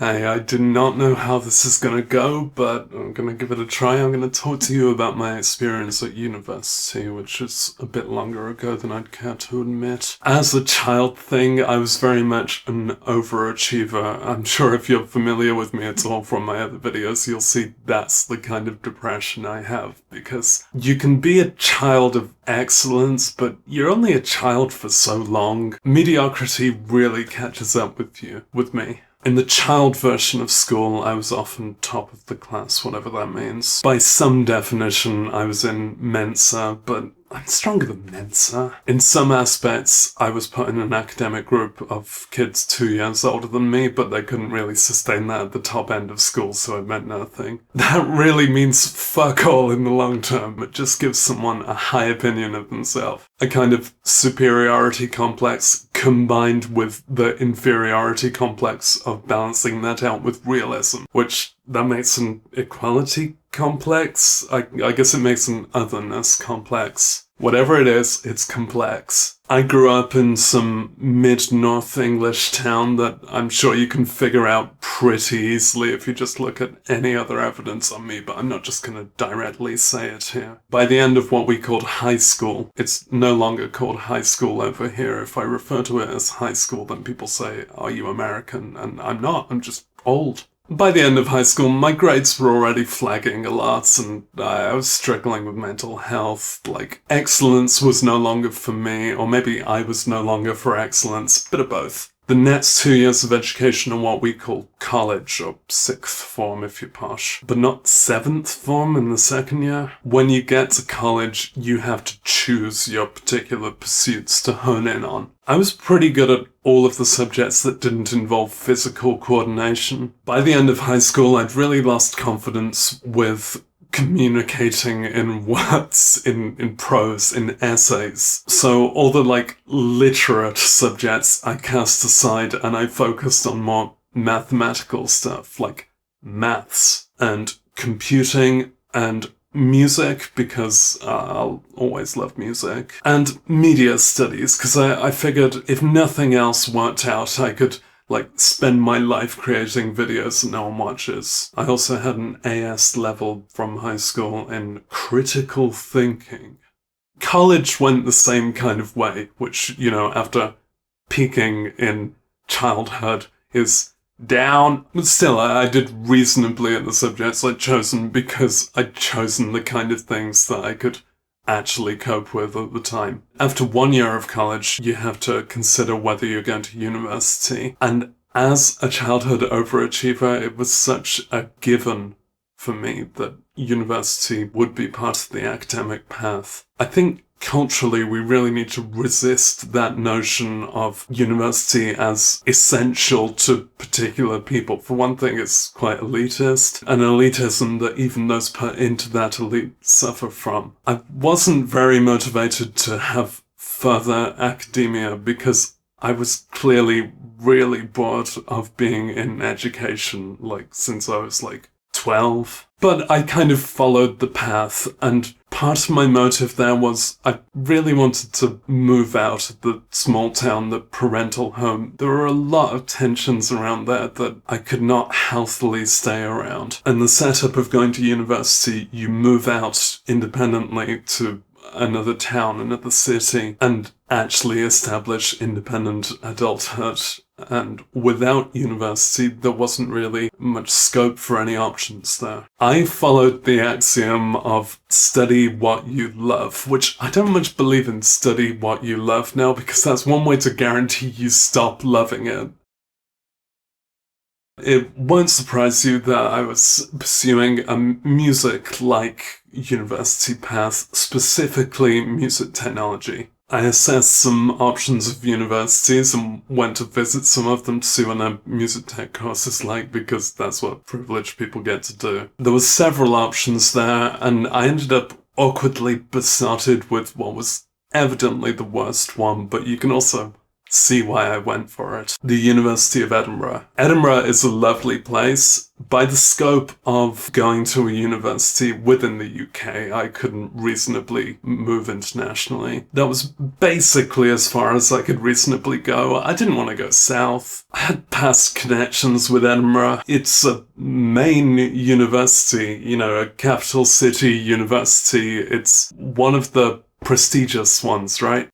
Hey, I do not know how this is gonna go, but I'm gonna give it a try. I'm gonna talk to you about my experience at university, which is a bit longer ago than I'd care to admit. As a child thing, I was very much an overachiever. I'm sure if you're familiar with me at all from my other videos, you'll see that's the kind of depression I have, because you can be a child of excellence, but you're only a child for so long. Mediocrity really catches up with me. In the child version of school, I was often top of the class, whatever that means. By some definition, I was in Mensa, but I'm stronger than Mensa. In some aspects, I was put in an academic group of kids 2 years older than me, but they couldn't really sustain that at the top end of school, so it meant nothing. That really means fuck all in the long term. It just gives someone a high opinion of themselves. A kind of superiority complex combined with the inferiority complex of balancing that out with realism, which that makes an equality complex? I guess it makes an otherness complex. Whatever it is, it's complex. I grew up in some mid-North English town that I'm sure you can figure out pretty easily if you just look at any other evidence on me, but I'm not just going to directly say it here. By the end of what we called high school, it's no longer called high school over here. If I refer to it as high school, then people say, "Are you American?" And I'm not, I'm just old. By the end of high school, my grades were already flagging a lot, and I was struggling with mental health. Like, excellence was no longer for me, or maybe I was no longer for excellence, bit of both. The next 2 years of education are what we call college, or sixth form if you're posh, but not seventh form in the second year. When you get to college, you have to choose your particular pursuits to hone in on. I was pretty good at all of the subjects that didn't involve physical coordination. By the end of high school, I'd really lost confidence with communicating in words, in prose, in essays. So all the literate subjects I cast aside and I focused on more mathematical stuff like maths and computing and music, because I'll always love music, and media studies, because I figured if nothing else worked out, I could spend my life creating videos that no one watches. I also had an AS level from high school in critical thinking. College went the same kind of way, which, after peaking in childhood is down. But still, I did reasonably at the subjects I'd chosen because I'd chosen the kind of things that I could actually cope with at the time. After 1 year of college, you have to consider whether you're going to university. And as a childhood overachiever, it was such a given for me that university would be part of the academic path. I think culturally, we really need to resist that notion of university as essential to particular people. For one thing, it's quite elitist, an elitism that even those put into that elite suffer from. I wasn't very motivated to have further academia because I was clearly really bored of being in education, since I was 12. But I kind of followed the path, and part of my motive there was I really wanted to move out of the small town, the parental home. There were a lot of tensions around there that I could not healthily stay around. And the setup of going to university, you move out independently to another town, another city, and actually establish independent adulthood. And without university, there wasn't really much scope for any options there. I followed the axiom of study what you love, which I don't much believe in study what you love now, because that's one way to guarantee you stop loving it. It won't surprise you that I was pursuing a music-like university path, specifically music technology. I assessed some options of universities and went to visit some of them to see what their music tech course is like, because that's what privileged people get to do. There were several options there, and I ended up awkwardly besotted with what was evidently the worst one, but you can also see why I went for it. The University of Edinburgh. Edinburgh is a lovely place. By the scope of going to a university within the UK, I couldn't reasonably move internationally. That was basically as far as I could reasonably go. I didn't want to go south. I had past connections with Edinburgh. It's a main university, you know, a capital city university. It's one of the prestigious ones, right?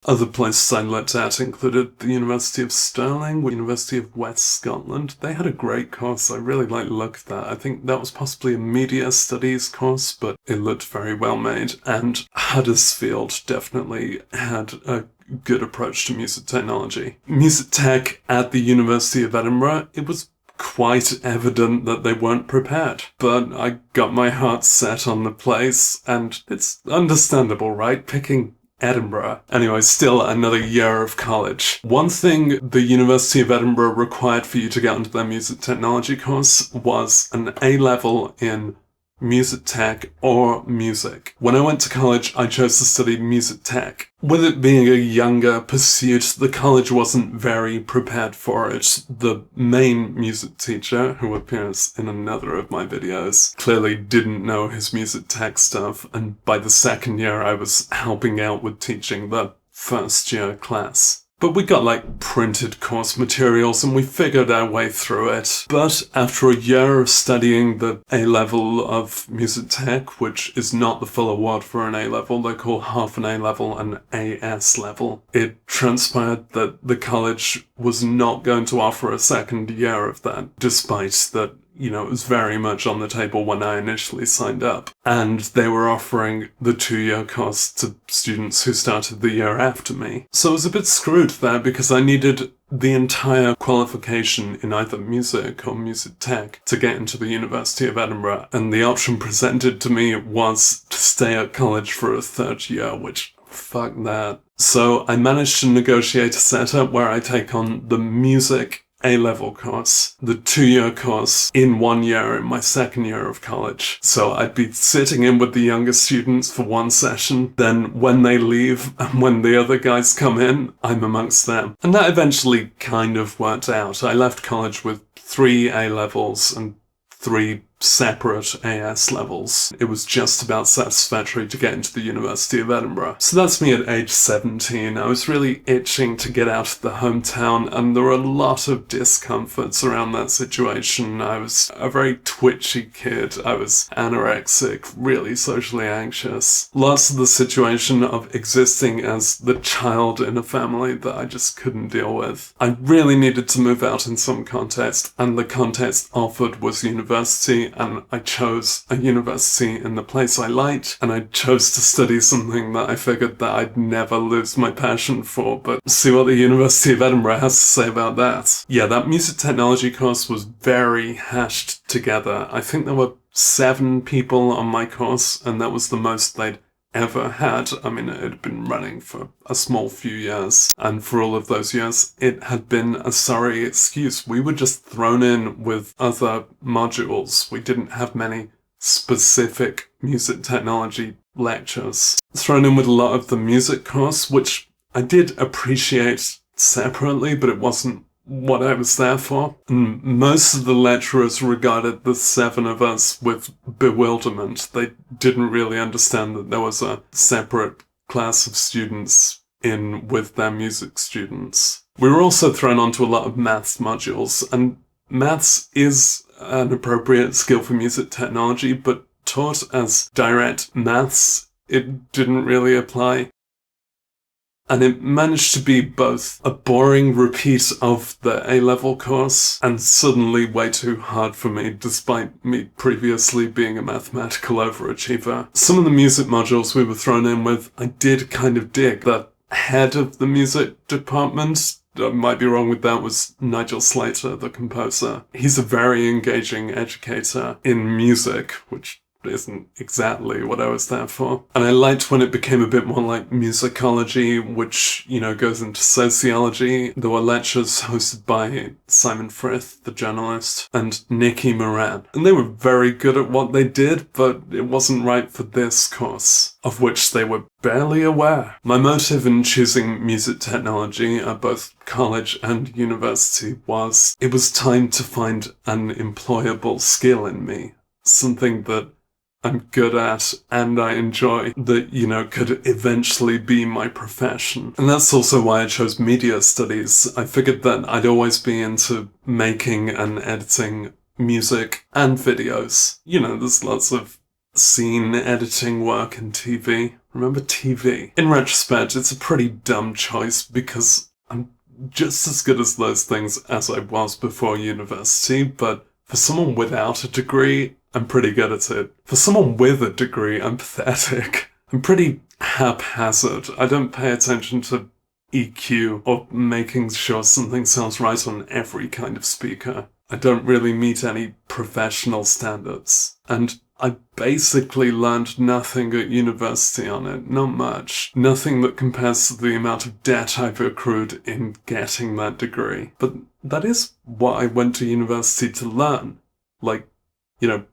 Other places I looked at included the University of Stirling, University of West Scotland. They had a great course. I really liked the look of that. I think that was possibly a media studies course, but it looked very well made. And Huddersfield definitely had a good approach to music technology. Music tech at the University of Edinburgh, it was quite evident that they weren't prepared. But I got my heart set on the place, and it's understandable, right? Picking Edinburgh. Anyway, still another year of college. One thing the University of Edinburgh required for you to get onto their music technology course was an A-level in music tech or music. When I went to college, I chose to study music tech. With it being a younger pursuit, the college wasn't very prepared for it. The main music teacher, who appears in another of my videos, clearly didn't know his music tech stuff, and by the second year I was helping out with teaching the first year class. But we got like printed course materials and we figured our way through it. But after a year of studying the A-level of music tech, which is not the full award for an A-level, they call half an A-level an AS level, it transpired that the college was not going to offer a second year of that, despite that, you know, it was very much on the table when I initially signed up. And they were offering the 2-year course to students who started the year after me. So I was a bit screwed there because I needed the entire qualification in either music or music tech to get into the University of Edinburgh. And the option presented to me was to stay at college for a 3rd year, which, fuck that. So I managed to negotiate a setup where I take on the music A-level course, the 2-year course, in 1 year in my 2nd year of college. So I'd be sitting in with the younger students for 1 session, then when they leave and when the other guys come in, I'm amongst them. And that eventually kind of worked out. I left college with 3 A-levels and 3 separate AS levels. It was just about satisfactory to get into the University of Edinburgh. So that's me at age 17. I was really itching to get out of the hometown, and there were a lot of discomforts around that situation. I was a very twitchy kid. I was anorexic, really socially anxious. Lots of the situation of existing as the child in a family that I just couldn't deal with. I really needed to move out in some context, and the context offered was university, and I chose a university in the place I liked, and I chose to study something that I figured that I'd never lose my passion for, but see what the University of Edinburgh has to say about that. Yeah, that music technology course was very hashed together. I think there were 7 people on my course, and that was the most they'd ever had. I mean, it had been running for a small few years, and for all of those years, it had been a sorry excuse. We were just thrown in with other modules. We didn't have many specific music technology lectures. Thrown in with a lot of the music course, which I did appreciate separately, but it wasn't what I was there for. And most of the lecturers regarded the 7 of us with bewilderment. They didn't really understand that there was a separate class of students in with their music students. We were also thrown onto a lot of maths modules, and maths is an appropriate skill for music technology, but taught as direct maths, it didn't really apply. And it managed to be both a boring repeat of the A-level course and suddenly way too hard for me, despite me previously being a mathematical overachiever. Some of the music modules we were thrown in with, I did kind of dig. The head of the music department, I might be wrong with that, was Nigel Slater, the composer. He's a very engaging educator in music, which isn't exactly what I was there for. And I liked when it became a bit more like musicology, which, goes into sociology. There were lectures hosted by Simon Frith, the journalist, and Nicky Moran. And they were very good at what they did, but it wasn't right for this course, of which they were barely aware. My motive in choosing music technology at both college and university was it was time to find an employable skill in me. Something that I'm good at and I enjoy that, could eventually be my profession. And that's also why I chose media studies. I figured that I'd always be into making and editing music and videos. There's lots of scene editing work in TV. Remember TV? In retrospect, it's a pretty dumb choice because I'm just as good as those things as I was before university, but for someone without a degree, I'm pretty good at it. For someone with a degree, I'm pathetic. I'm pretty haphazard. I don't pay attention to EQ or making sure something sounds right on every kind of speaker. I don't really meet any professional standards. And I basically learned nothing at university on it. Not much. Nothing that compares to the amount of debt I've accrued in getting that degree. But that is what I went to university to learn.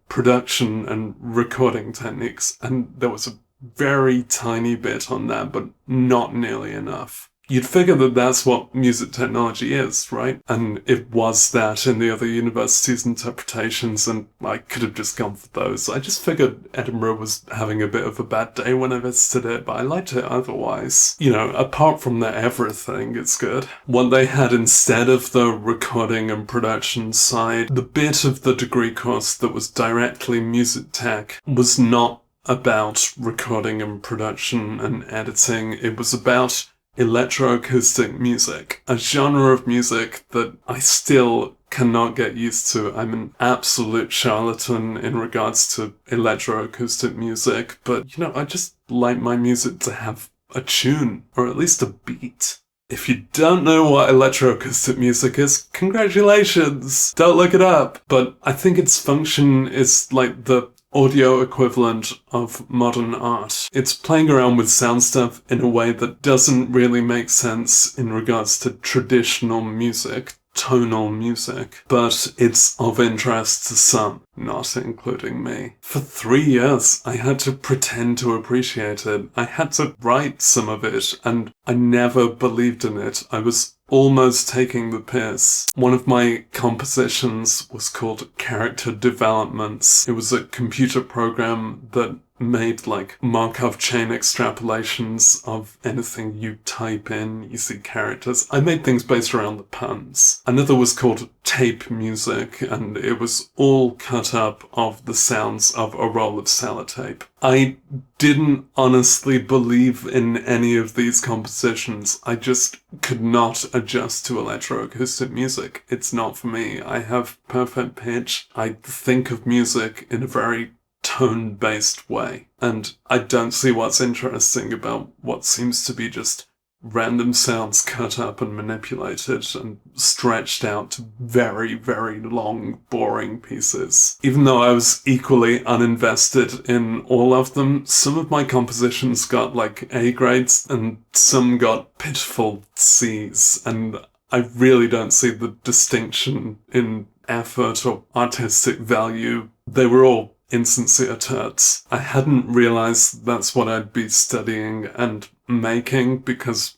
Production and recording techniques. And there was a very tiny bit on that, but not nearly enough. You'd figure that that's what music technology is, right? And it was that in the other universities' interpretations, and I could have just gone for those. I just figured Edinburgh was having a bit of a bad day when I visited it, but I liked it otherwise. Apart from the everything, it's good. What they had instead of the recording and production side, the bit of the degree course that was directly music tech was not about recording and production and editing. It was about electroacoustic music, a genre of music that I still cannot get used to. I'm an absolute charlatan in regards to electroacoustic music, but I just like my music to have a tune, or at least a beat. If you don't know what electroacoustic music is, congratulations! Don't look it up! But I think its function is like the audio equivalent of modern art. It's playing around with sound stuff in a way that doesn't really make sense in regards to traditional music, tonal music, but it's of interest to some, not including me. For 3 years, I had to pretend to appreciate it. I had to write some of it, and I never believed in it. I was almost taking the piss. One of my compositions was called Character Developments. It was a computer program that made Markov chain extrapolations of anything you type in, you see characters. I made things based around the puns. Another was called Tape Music, and it was all cut up of the sounds of a roll of sellotape. I didn't honestly believe in any of these compositions. I just could not adjust to electroacoustic music. It's not for me. I have perfect pitch. I think of music in a very tone-based way. And I don't see what's interesting about what seems to be just random sounds cut up and manipulated and stretched out to very, very long, boring pieces. Even though I was equally uninvested in all of them, some of my compositions got A grades and some got pitiful C's, and I really don't see the distinction in effort or artistic value. They were all insincere turds. I hadn't realized that's what I'd be studying and making because,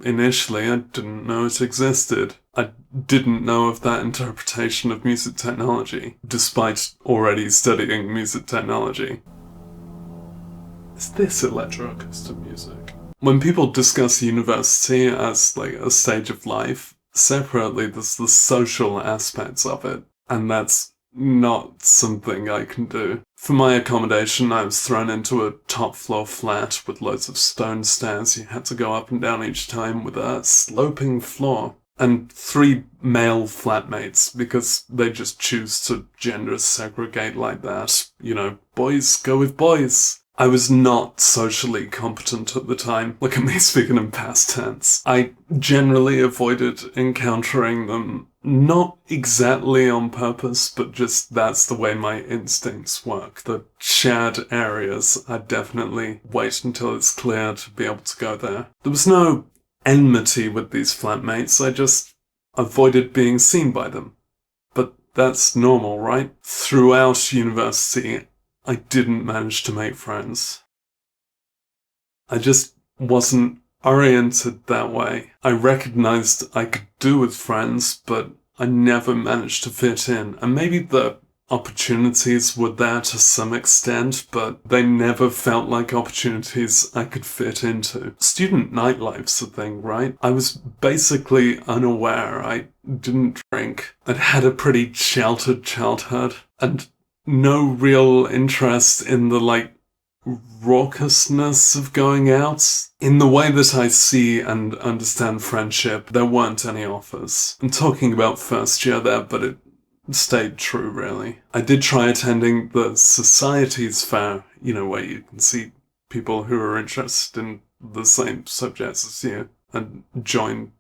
initially I didn't know it existed. I didn't know of that interpretation of music technology, despite already studying music technology. Is this electroacoustic music? When people discuss university as a stage of life, separately there's the social aspects of it, and that's not something I can do. For my accommodation, I was thrown into a top floor flat with loads of stone stairs you had to go up and down each time with a sloping floor. And 3 male flatmates, because they just choose to gender segregate like that. Boys go with boys. I was not socially competent at the time. Look at me speaking in past tense. I generally avoided encountering them, not exactly on purpose, but just that's the way my instincts work. The shared areas, I definitely wait until it's clear to be able to go there. There was no enmity with these flatmates, I just avoided being seen by them. But that's normal, right? Throughout university, I didn't manage to make friends. I just wasn't oriented that way. I recognized I could do with friends, but I never managed to fit in. And maybe the opportunities were there to some extent, but they never felt like opportunities I could fit into. Student nightlife's a thing, right? I was basically unaware. I didn't drink. I'd had a pretty sheltered childhood, and no real interest in the, raucousness of going out. In the way that I see and understand friendship, there weren't any offers. I'm talking about first year there, but it stayed true, really. I did try attending the Societies Fair, where you can see people who are interested in the same subjects as you, and join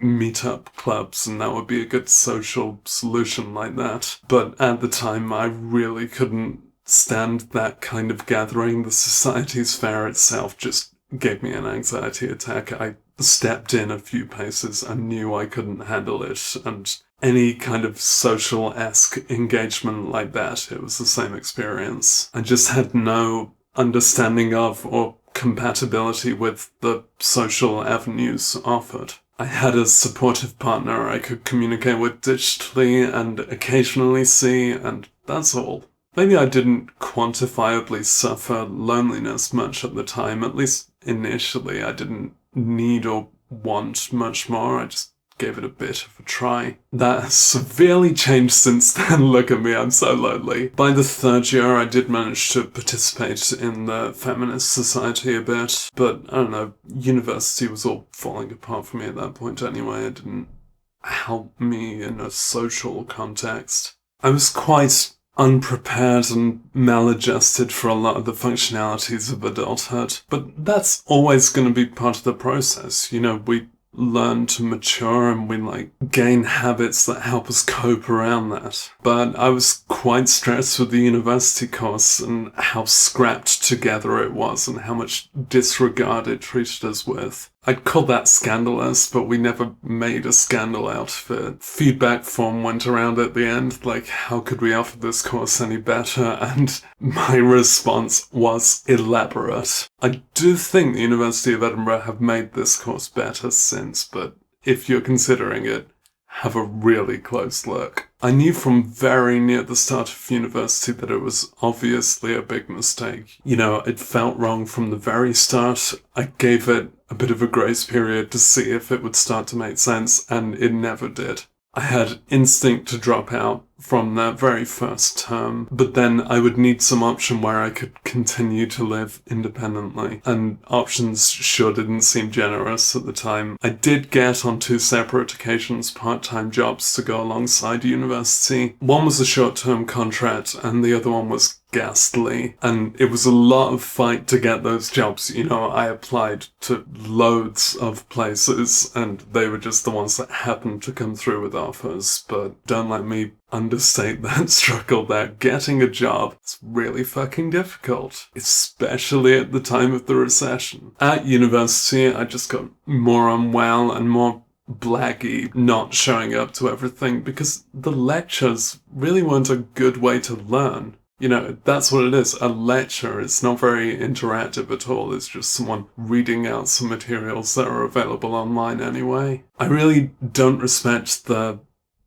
meetup clubs, and that would be a good social solution like that. But at the time, I really couldn't stand that kind of gathering. The Societies Fair itself just gave me an anxiety attack. I stepped in a few paces and knew I couldn't handle it, and any kind of social-esque engagement like that, it was the same experience. I just had no understanding of or compatibility with the social avenues offered. I had a supportive partner I could communicate with digitally and occasionally see, and that's all. Maybe I didn't quantifiably suffer loneliness much at the time, at least initially. I didn't need or want much more, I just gave it a bit of a try. That has severely changed since then. Look at me, I'm so lonely. By the third year, I did manage to participate in the feminist society a bit, but I don't know, university was all falling apart for me at that point anyway. It didn't help me in a social context. I was quite unprepared and maladjusted for a lot of the functionalities of adulthood, but that's always going to be part of the process. We learn to mature and we gain habits that help us cope around that. But I was quite stressed with the university course and how scrapped together it was and how much disregard it treated us with. I'd call that scandalous, but we never made a scandal out of it. Feedback form went around at the end, how could we offer this course any better? And my response was elaborate. I do think the University of Edinburgh have made this course better since, but if you're considering it, have a really close look. I knew from very near the start of university that it was obviously a big mistake. It felt wrong from the very start. I gave it a bit of a grace period to see if it would start to make sense, and it never did. I had instinct to drop out from that very first term, but then I would need some option where I could continue to live independently, and options sure didn't seem generous at the time. I did get on 2 separate occasions part-time jobs to go alongside university. One was a short-term contract and the other one was ghastly, and it was a lot of fight to get those jobs. I applied to loads of places and they were just the ones that happened to come through with offers, but don't let me understate that struggle there. Getting a job is really fucking difficult, especially at the time of the recession. At university, I just got more unwell and more blaggy, not showing up to everything because the lectures really weren't a good way to learn. That's what it is, a lecture. It's not very interactive at all. It's just someone reading out some materials that are available online anyway. I really don't respect the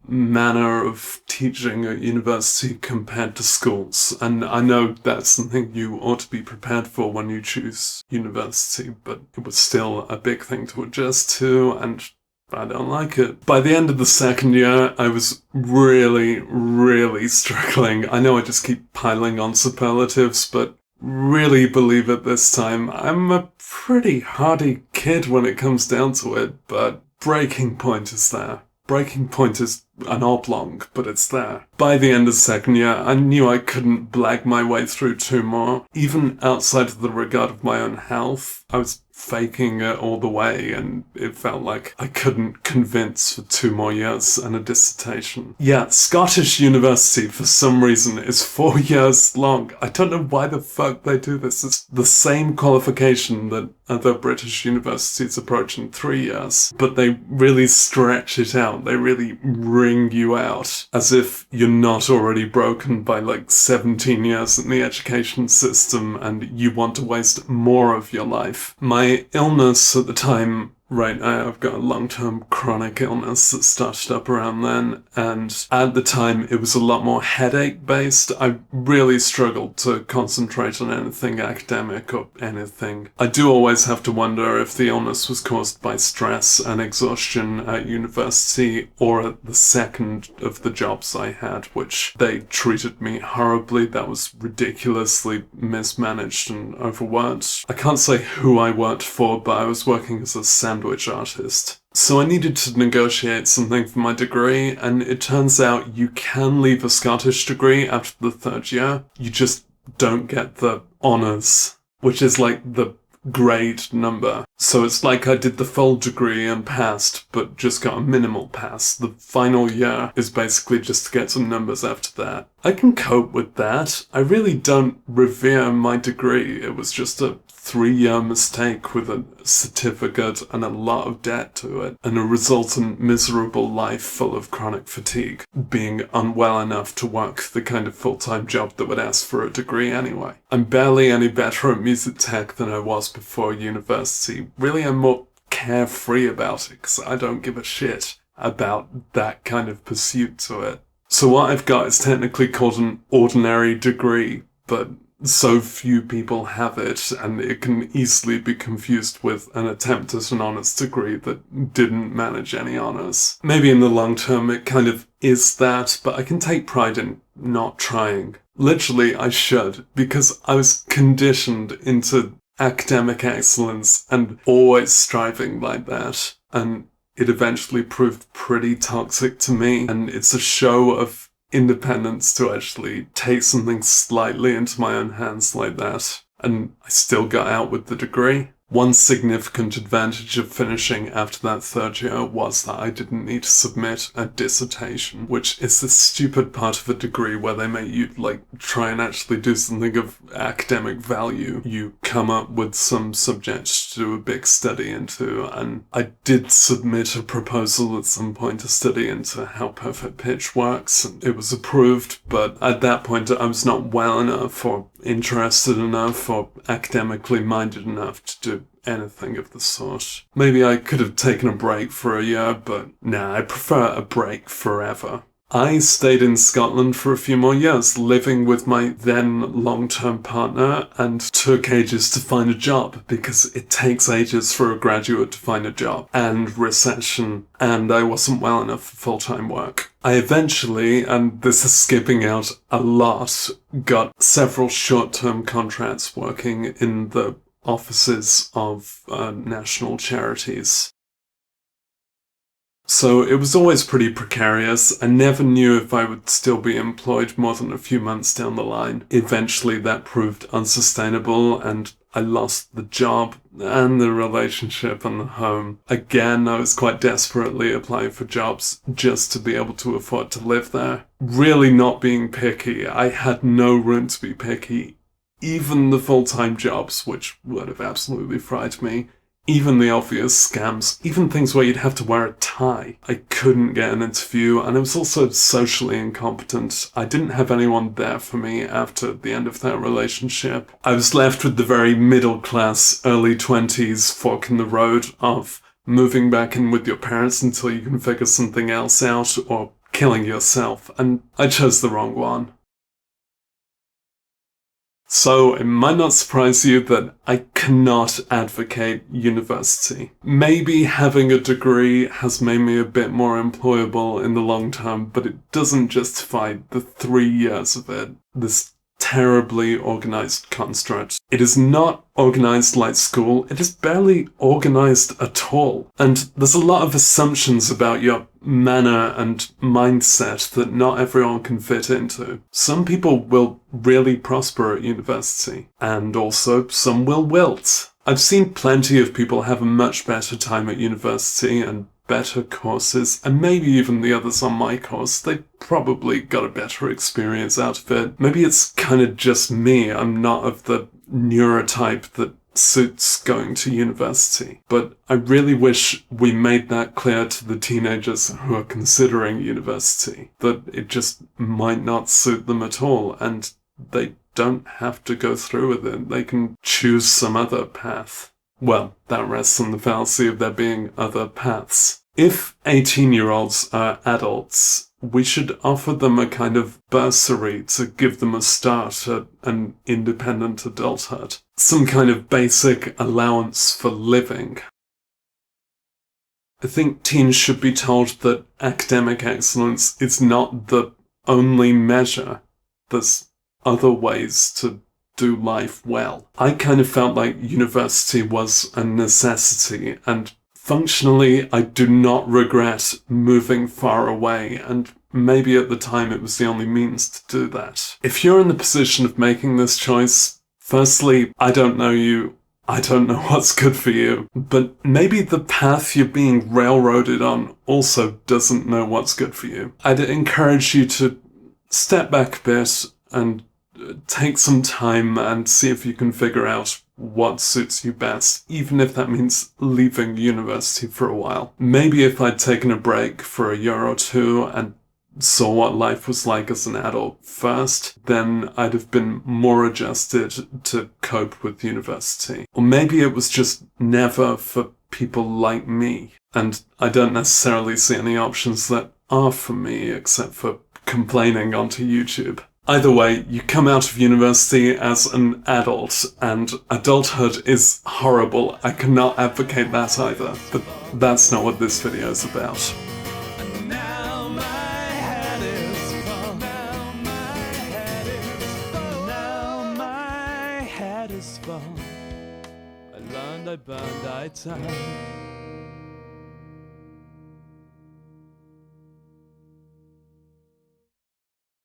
manner of teaching at university compared to schools, and I know that's something you ought to be prepared for when you choose university, but it was still a big thing to adjust to, and I don't like it. By the end of the second year, I was really, really struggling. I know I just keep piling on superlatives, but really believe it this time. I'm a pretty hardy kid when it comes down to it, but breaking point is there. Breaking point is an oblong, but it's there. By the end of second year, I knew I couldn't blag my way through 2 more. Even outside of the regard of my own health, I was faking it all the way, and it felt like I couldn't convince for 2 more years and a dissertation. Yeah, Scottish university, for some reason, is 4 years long. I don't know why the fuck they do this. It's the same qualification that other British universities approach in 3 years, but they really stretch it out. They really wring you out as if you're not already broken by like 17 years in the education system and you want to waste more of your life. My illness at the time, right now I've got a long-term chronic illness that started up around then, and at the time it was a lot more headache-based. I really struggled to concentrate on anything academic or anything. I do always have to wonder if the illness was caused by stress and exhaustion at university or at the second of the jobs I had, which they treated me horribly. That was ridiculously mismanaged and overworked. I can't say who I worked for, but I was working as a sandwich artist. So I needed to negotiate something for my degree, and it turns out you can leave a Scottish degree after the 3rd year. You just don't get the honours, which is like the grade number. So it's like I did the full degree and passed, but just got a minimal pass. The final year is basically just to get some numbers after that. I can cope with that. I really don't revere my degree. It was just a 3-year mistake with a certificate and a lot of debt to it, and a resultant miserable life full of chronic fatigue, being unwell enough to work the kind of full-time job that would ask for a degree anyway. I'm barely any better at music tech than I was before university. Really, I'm more carefree about it because I don't give a shit about that kind of pursuit to it. So what I've got is technically called an ordinary degree, but so few people have it, and it can easily be confused with an attempt at an honours degree that didn't manage any honours. Maybe in the long term it kind of is that, but I can take pride in not trying. Literally, I should, because I was conditioned into academic excellence and always striving like that, and it eventually proved pretty toxic to me, and it's a show of independence to actually take something slightly into my own hands like that. And I still got out with the degree. One significant advantage of finishing after that 3rd year was that I didn't need to submit a dissertation, which is the stupid part of a degree where they make you try and actually do something of academic value. You come up with some subject to do a big study into, and I did submit a proposal at some point to study into how perfect pitch works, and it was approved, but at that point I was not well enough or interested enough or academically minded enough to do anything of the sort. Maybe I could have taken a break for a year, but nah, I prefer a break forever. I stayed in Scotland for a few more years, living with my then long-term partner, and took ages to find a job, because it takes ages for a graduate to find a job, and recession, and I wasn't well enough for full-time work. I eventually, and this is skipping out a lot, got several short-term contracts working in the offices of national charities. So it was always pretty precarious. I never knew if I would still be employed more than a few months down the line. Eventually that proved unsustainable, and I lost the job and the relationship and the home. Again, I was quite desperately applying for jobs just to be able to afford to live there. Really not being picky. I had no room to be picky. Even the full-time jobs, which would have absolutely frightened me. Even the obvious scams, even things where you'd have to wear a tie. I couldn't get an interview, and I was also socially incompetent. I didn't have anyone there for me after the end of that relationship. I was left with the very middle-class, early 20s fork in the road of moving back in with your parents until you can figure something else out, or killing yourself, and I chose the wrong one. So it might not surprise you that I cannot advocate university. Maybe having a degree has made me a bit more employable in the long term, but it doesn't justify the 3 years of it. This terribly organized construct. It is not organized like school. It is barely organized at all. And there's a lot of assumptions about your manner and mindset that not everyone can fit into. Some people will really prosper at university, and also some will wilt. I've seen plenty of people have a much better time at university and better courses, and maybe even the others on my course, they probably got a better experience out of it. Maybe it's kind of just me. I'm not of the neurotype that suits going to university. But I really wish we made that clear to the teenagers who are considering university, that it just might not suit them at all, and they don't have to go through with it. They can choose some other path. Well, that rests on the fallacy of there being other paths. If 18-year-olds are adults, we should offer them a kind of bursary to give them a start at an independent adulthood. Some kind of basic allowance for living. I think teens should be told that academic excellence is not the only measure. There's other ways to do life well. I kind of felt like university was a necessity, and functionally I do not regret moving far away, and maybe at the time it was the only means to do that. If you're in the position of making this choice, firstly, I don't know you. I don't know what's good for you, but maybe the path you're being railroaded on also doesn't know what's good for you. I'd encourage you to step back a bit and take some time and see if you can figure out what suits you best, even if that means leaving university for a while. Maybe if I'd taken a break for a year or two and saw what life was like as an adult first, then I'd have been more adjusted to cope with university. Or maybe it was just never for people like me, and I don't necessarily see any options that are for me except for complaining onto YouTube. Either way, you come out of university as an adult, and adulthood is horrible. I cannot advocate that either, but that's not what this video is about. Now my head is full. Now my head is full. Now my head is full. I learned, I burned, I turned.